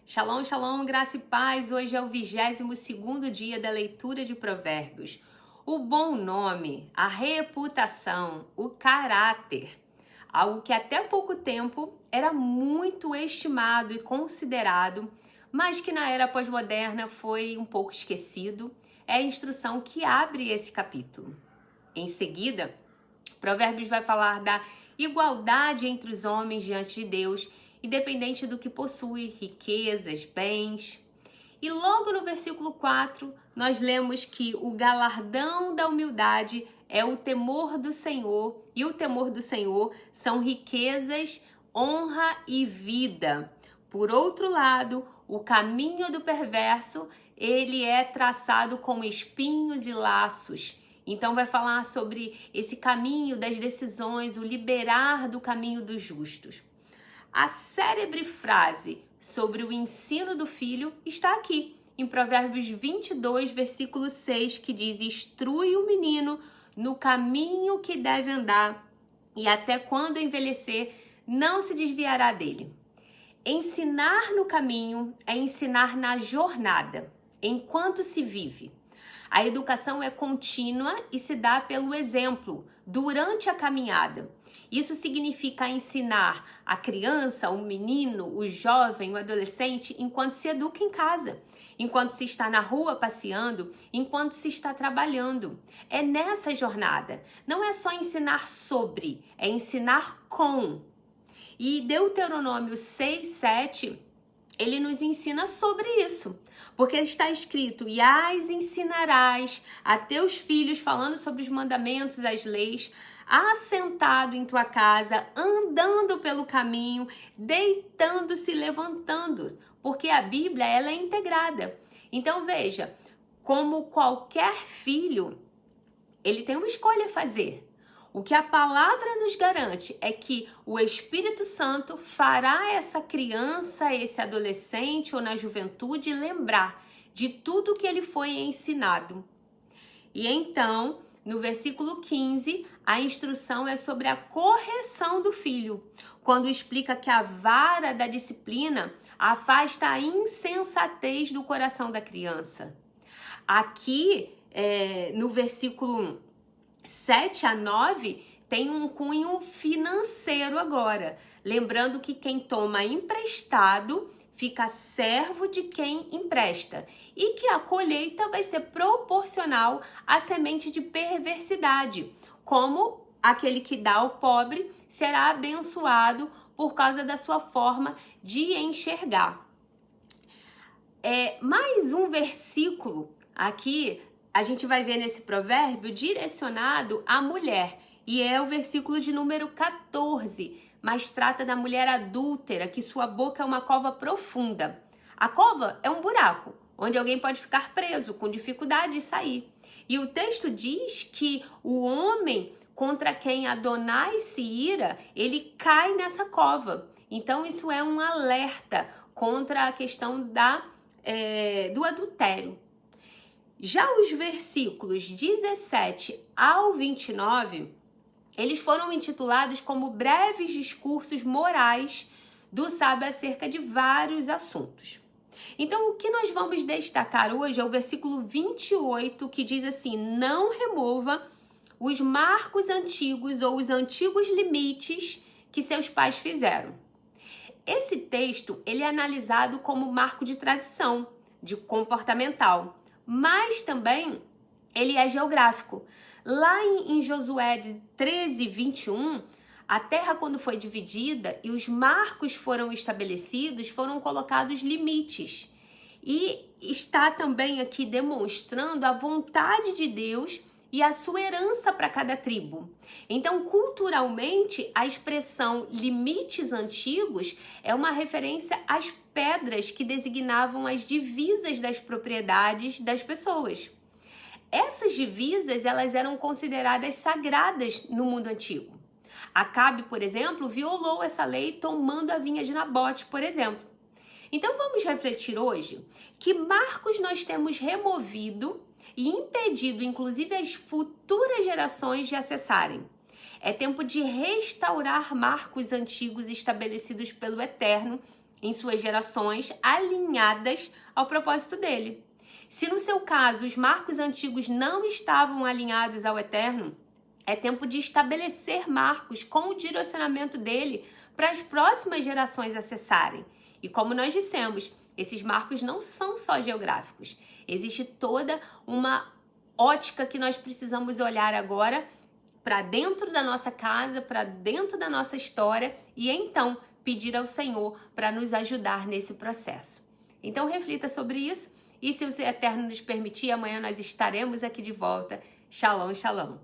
Shalom, shalom, graça e paz. Hoje é o 22º dia da leitura de Provérbios. O bom nome, a reputação, o caráter, algo que até pouco tempo era muito estimado e considerado, mas que na era pós-moderna foi um pouco esquecido, é a instrução que abre esse capítulo. Em seguida, Provérbios vai falar da igualdade entre os homens diante de Deus, independente do que possui, riquezas, bens. E logo no versículo 4, nós lemos que o galardão da humildade é o temor do Senhor, e o temor do Senhor são riquezas, honra e vida. Por outro lado, o caminho do perverso, ele é traçado com espinhos e laços. Então vai falar sobre esse caminho das decisões, o liberar do caminho dos justos. A célebre frase sobre o ensino do filho está aqui, em Provérbios 22, versículo 6, que diz: instrui o menino no caminho que deve andar, e até quando envelhecer, não se desviará dele. Ensinar no caminho é ensinar na jornada, enquanto se vive. A educação é contínua e se dá pelo exemplo, durante a caminhada. Isso significa ensinar a criança, o menino, o jovem, o adolescente, enquanto se educa em casa, enquanto se está na rua passeando, enquanto se está trabalhando. É nessa jornada. Não é só ensinar sobre, é ensinar com. E Deuteronômio 6, 7... ele nos ensina sobre isso, porque está escrito: e as ensinarás a teus filhos, falando sobre os mandamentos, as leis, assentado em tua casa, andando pelo caminho, deitando-se, levantando, porque a Bíblia ela é integrada. Então veja, como qualquer filho, ele tem uma escolha a fazer. O que a palavra nos garante é que o Espírito Santo fará essa criança, esse adolescente ou na juventude lembrar de tudo que ele foi ensinado. E então, no versículo 15, a instrução é sobre a correção do filho, quando explica que a vara da disciplina afasta a insensatez do coração da criança. Aqui, no versículo 7 a 9 tem um cunho financeiro agora. Lembrando que quem toma emprestado fica servo de quem empresta. E que a colheita vai ser proporcional à semente de perversidade. Como aquele que dá ao pobre será abençoado por causa da sua forma de enxergar. Mais um versículo aqui a gente vai ver nesse provérbio direcionado à mulher. E é o versículo de número 14, mas trata da mulher adúltera, que sua boca é uma cova profunda. A cova é um buraco, onde alguém pode ficar preso, com dificuldade de sair. E o texto diz que o homem contra quem Adonai se ira, ele cai nessa cova. Então isso é um alerta contra a questão do adultério. Já os versículos 17 ao 29, eles foram intitulados como breves discursos morais do sábio acerca de vários assuntos. Então, o que nós vamos destacar hoje é o versículo 28, que diz assim: não remova os marcos antigos ou os antigos limites que seus pais fizeram. Esse texto, ele é analisado como marco de tradição, de comportamental, mas também ele é geográfico. Lá em Josué 13, 21, a terra quando foi dividida e os marcos foram estabelecidos, foram colocados limites. E está também aqui demonstrando a vontade de Deus e a sua herança para cada tribo. Então, culturalmente, a expressão limites antigos é uma referência às pedras que designavam as divisas das propriedades das pessoas. Essas divisas, elas eram consideradas sagradas no mundo antigo. Acabe, por exemplo, violou essa lei tomando a vinha de Nabote, por exemplo. Então, vamos refletir hoje que marcos nós temos removido e impedido, inclusive, as futuras gerações de acessarem. É tempo de restaurar marcos antigos estabelecidos pelo Eterno em suas gerações alinhadas ao propósito dele. Se no seu caso os marcos antigos não estavam alinhados ao eterno, é tempo de estabelecer marcos com o direcionamento dele para as próximas gerações acessarem. E como nós dissemos, esses marcos não são só geográficos. Existe toda uma ótica que nós precisamos olhar agora para dentro da nossa casa, para dentro da nossa história e então pedir ao Senhor para nos ajudar nesse processo. Então reflita sobre isso e se o Eterno nos permitir, amanhã nós estaremos aqui de volta. Shalom, shalom.